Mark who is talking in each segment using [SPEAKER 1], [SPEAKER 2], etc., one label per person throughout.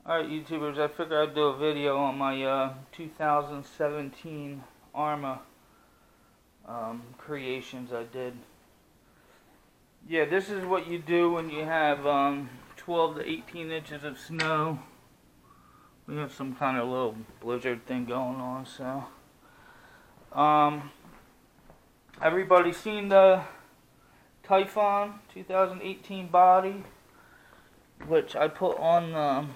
[SPEAKER 1] Alright, YouTubers, I figured I'd do a video on my 2017 Arrma creations I did. Yeah, this is what you do when you have 12 to 18 inches of snow. We have some kind of little blizzard thing going on, so. Everybody seen the Talion 2018 body, which I put on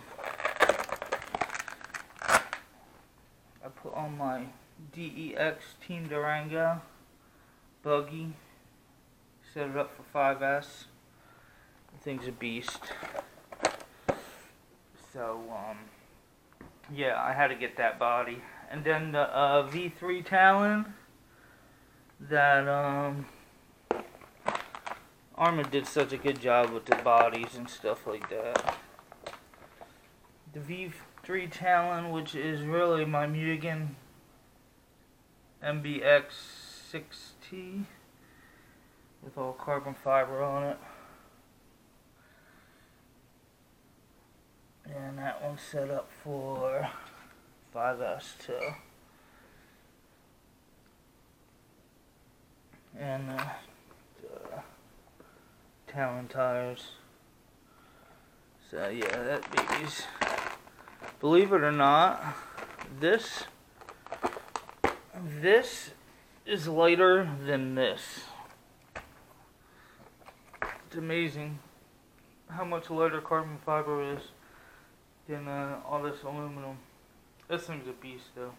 [SPEAKER 1] my DEX Team Durango buggy. Set it up for 5S. The thing's a beast. So, yeah, I had to get that body. And then the V3 Talion that Arrma did such a good job with the bodies and stuff like that. The V3 Talion, which is really my Mugen MBX6T with all carbon fiber on it. And that one's set up for 5S too. And the Talon tires. So yeah, that baby's, believe it or not, this is lighter than this. It's amazing how much lighter carbon fiber is than all this aluminum. This thing's a beast though.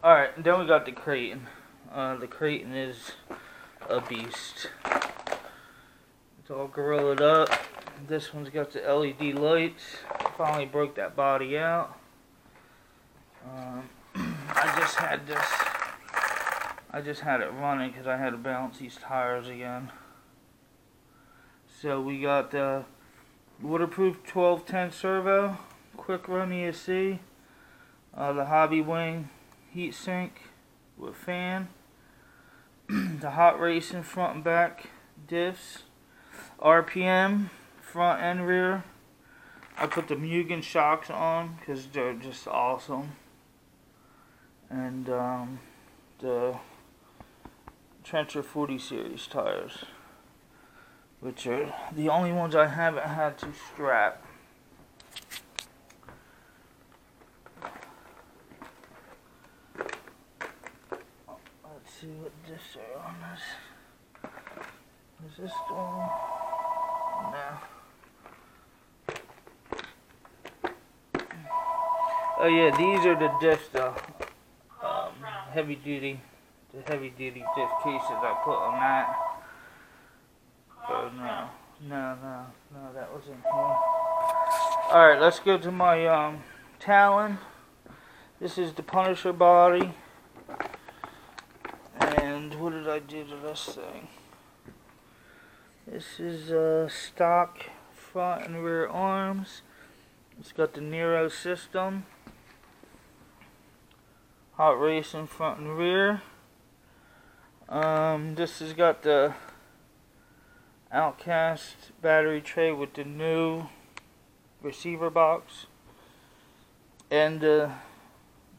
[SPEAKER 1] Alright, then we got the Creighton. The Creighton is a beast. It's all gorillaed up. This one's got the LED lights. Finally broke that body out. I just had it running because I had to balance these tires again. So we got the waterproof 1210 servo, quick run ESC, the hobby wing heat sink with fan, the hot racing front and back diffs, RPM front and rear. I put the Mugen shocks on because they're just awesome, and the Trencher 40 series tires, which are the only ones I haven't had to strap. Let's see what diffs are on this. Is this the one? No. Oh yeah, these are the diffs though. Heavy duty. The heavy duty diff cases I put on that. Oh no, that wasn't here. Alright, let's go to my Talon. This is the Punisher body. And what did I do to this thing? This is stock front and rear arms. It's got the Nero system. Hot racing front and rear. This has got the Outcast battery tray with the new receiver box and the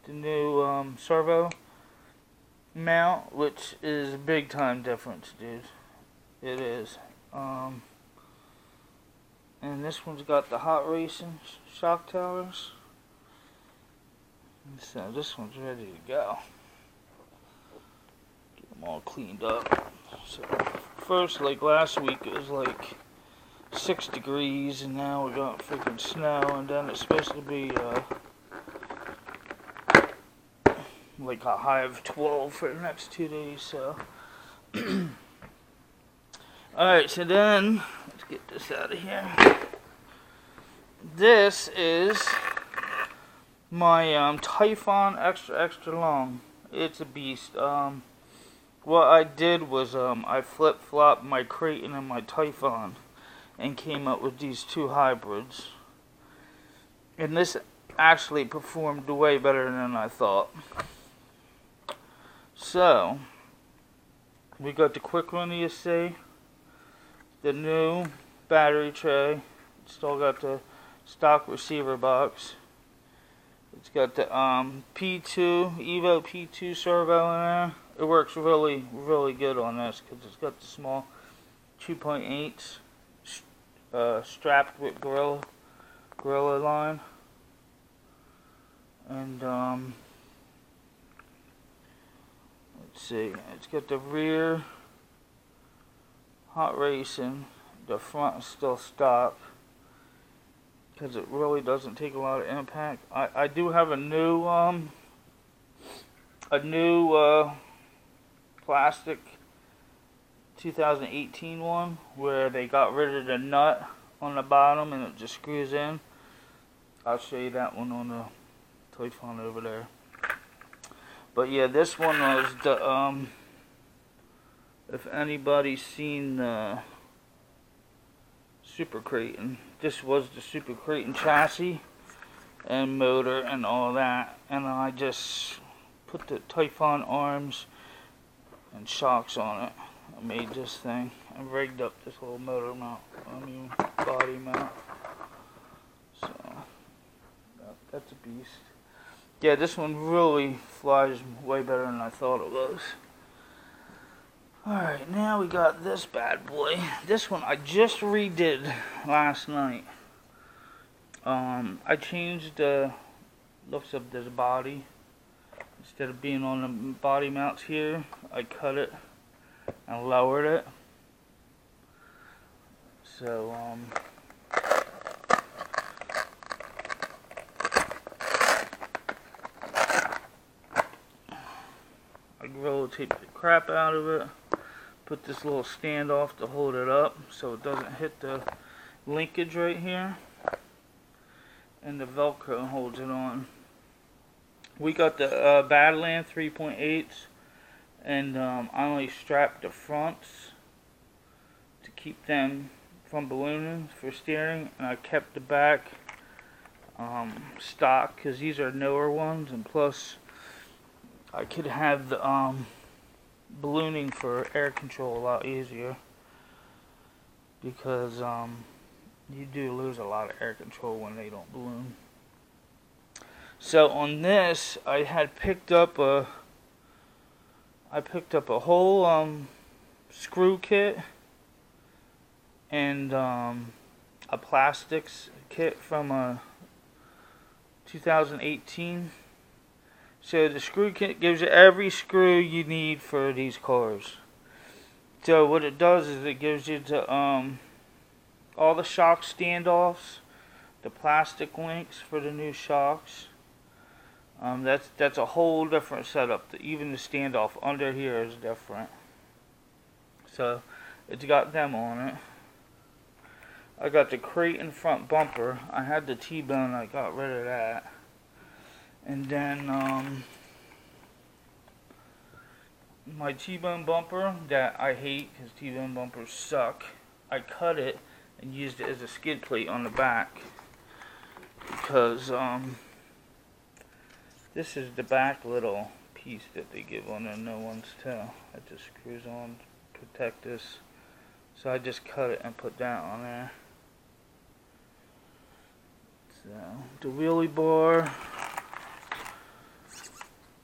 [SPEAKER 1] new servo mount, which is a big time difference, dude. It is. And this one's got the hot racing shock towers. So this one's ready to go. Get them all cleaned up. So first, like last week, it was like 6 degrees, and now we got freaking snow, and then it's supposed to be like a high of 12 for the next 2 days. So, alright, so then let's get this out of here. This is my Typhon extra long. It's a beast. What I did was I flip-flopped my Creighton and my Typhon and came up with these two hybrids. And this actually performed way better than I thought. So, we got the quick run ESC, the new battery tray. Still got the stock receiver box. It's got the P2 Evo P2 servo in there. It works really good on this because it's got the small 2.8s strapped with gorilla line, and let's see, it's got the rear hot racing. The front is still stock because it really doesn't take a lot of impact. I do have a new plastic 2018 one where they got rid of the nut on the bottom and it just screws in. I'll show you that one on the Talion over there. But yeah, this one was the if anybody's seen the Super Creighton, this was the Super Creighton chassis and motor and all that, and I just put the Talion arms and shocks on it. I made this thing and rigged up this little motor mount, body mount. So that's a beast. Yeah, this one really flies way better than I thought it was. Alright, now we got this bad boy. This one I just redid last night. I changed the looks of this body. Instead of being on the body mounts here, I cut it and lowered it. So, I gorilla taped the crap out of it. Put this little standoff to hold it up so it doesn't hit the linkage right here. And the Velcro holds it on. We got the Badland 3.8s, and I only strapped the fronts to keep them from ballooning for steering, and I kept the back stock because these are newer ones, and plus I could have the ballooning for air control a lot easier because you do lose a lot of air control when they don't balloon. So on this, I had picked up a whole screw kit and a plastics kit from a 2018. So the screw kit gives you every screw you need for these cars. So what it does is it gives you the all the shock standoffs, the plastic links for the new shocks. That's a whole different setup. Even the standoff under here is different. So it's got them on it. I got the Creighton front bumper. I had the T-bone. I got rid of that. And then my T-bone bumper that I hate because T-bone bumpers suck. I cut it and used it as a skid plate on the back because this is the back little piece that they give on the new ones too. It just screws on to protect this. So I just cut it and put that on there. So the wheelie bar.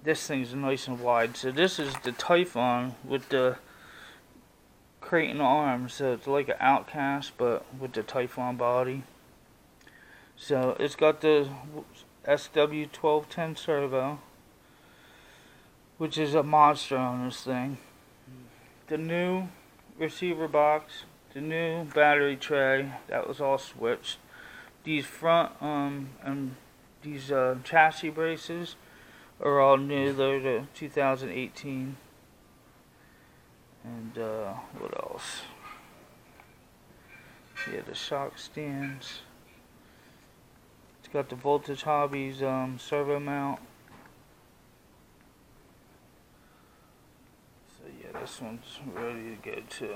[SPEAKER 1] This thing's nice and wide. So this is the Talion with the Creighton arms. So it's like an Outcast but with the Talion body. So it's got the SW1210 servo, which is a monster on this thing. The new receiver box, the new battery tray, that was all switched. These front and these chassis braces are all new. They're the 2018. And what else? Yeah, the shock stands. It's got the Voltage Hobbies servo mount. So yeah, this one's ready to go too.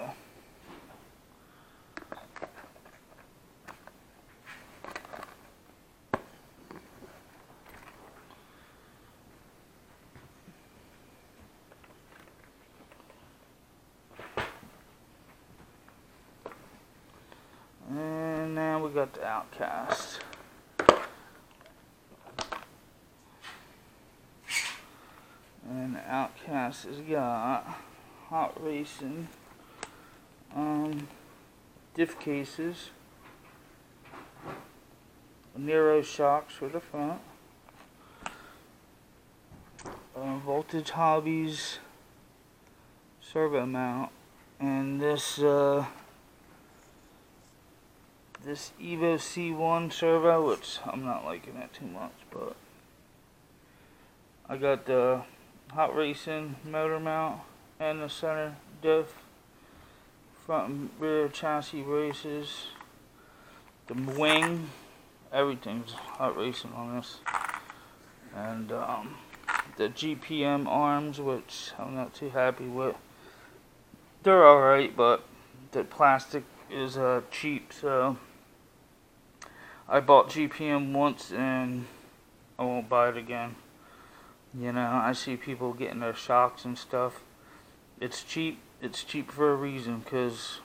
[SPEAKER 1] And now we got the Outcast. And Outcast has got hot racing diff cases, Nero shocks for the front, Voltage Hobbies servo mount, and this this Evo C1 servo, which I'm not liking it too much, but I got the hot racing motor mount and the center diff, front and rear chassis braces, the wing, everything's hot racing on this, and the GPM arms, which I'm not too happy with. They're alright, but the plastic is cheap, so I bought GPM once and I won't buy it again. You know, I see people getting their shocks and stuff. It's cheap. It's cheap for a reason, because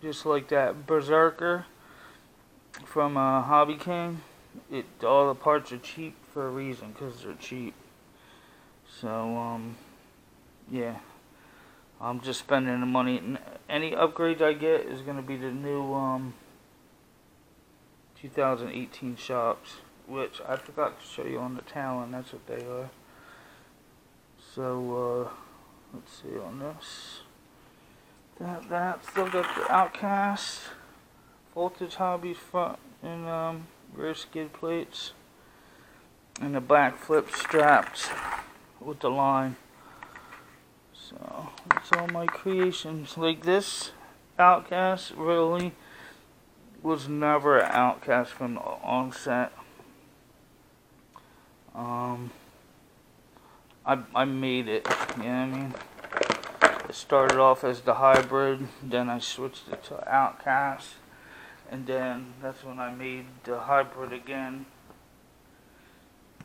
[SPEAKER 1] just like that Berserker from Hobby King, all the parts are cheap for a reason, because they're cheap. So, yeah. I'm just spending the money. Any upgrades I get is going to be the new 2018 shocks, which I forgot to show you on the Talion. That's what they are. So, let's see on this. That still got the Outcast, Voltage Hobbies front and rear skid plates, and the back flip straps with the line. So that's all my creations. Like this Outcast really was never an Outcast from the onset. I made it, you know what I mean? It started off as the hybrid, then I switched it to Outcast, and then that's when I made the hybrid again.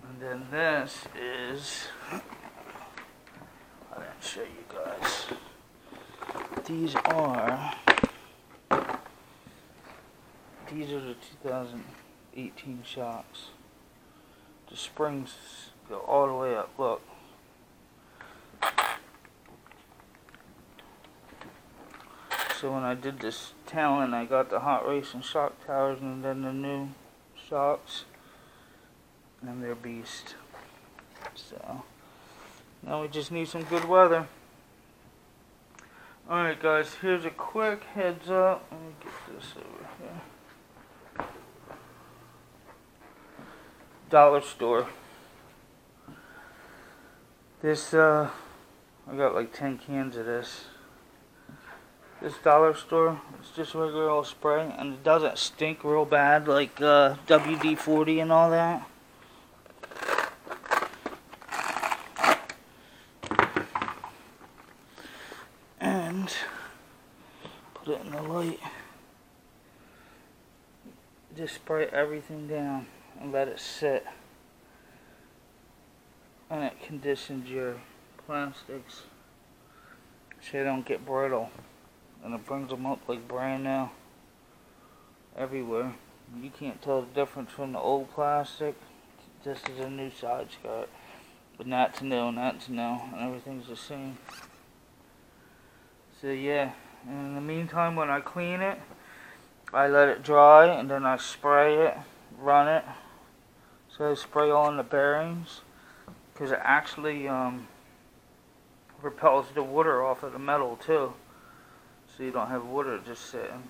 [SPEAKER 1] And then this is, I didn't show you guys. These are the 2018 shocks. The springs go all the way up, look. So when I did this Talon, I got the hot racing shock towers and then the new shocks, and they're beast. So now we just need some good weather. Alright guys, here's a quick heads up. Let me get this over here. Dollar store. This I got like 10 cans of this. This dollar store, it's just regular old spray, and it doesn't stink real bad like WD-40 and all that. And put it in the light. Just spray everything down and let it sit. And it conditions your plastics so they don't get brittle. And it brings them up like brand new everywhere. You can't tell the difference from the old plastic. This is a new side skirt, but that's new and that's new, and everything's the same. So yeah, and in the meantime, when I clean it, I let it dry and then I spray it, run it. So I spray all in the bearings, because it actually repels the water off of the metal too. So you don't have water just sitting.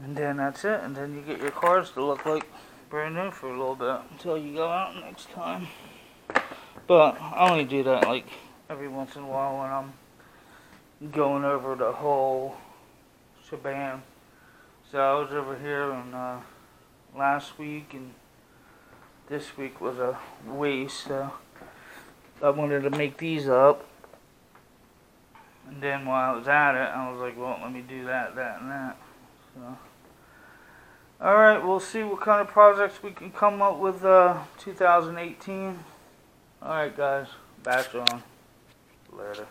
[SPEAKER 1] And then that's it. And then you get your cars to look like brand new for a little bit until you go out next time. But I only do that like every once in a while when I'm going over the whole shebang. So I was over here last week, and this week was a waste. So I wanted to make these up. And then while I was at it, I was like, well, let me do that, and that. So, alright, we'll see what kind of projects we can come up with 2018. Alright, guys. Back on. Later.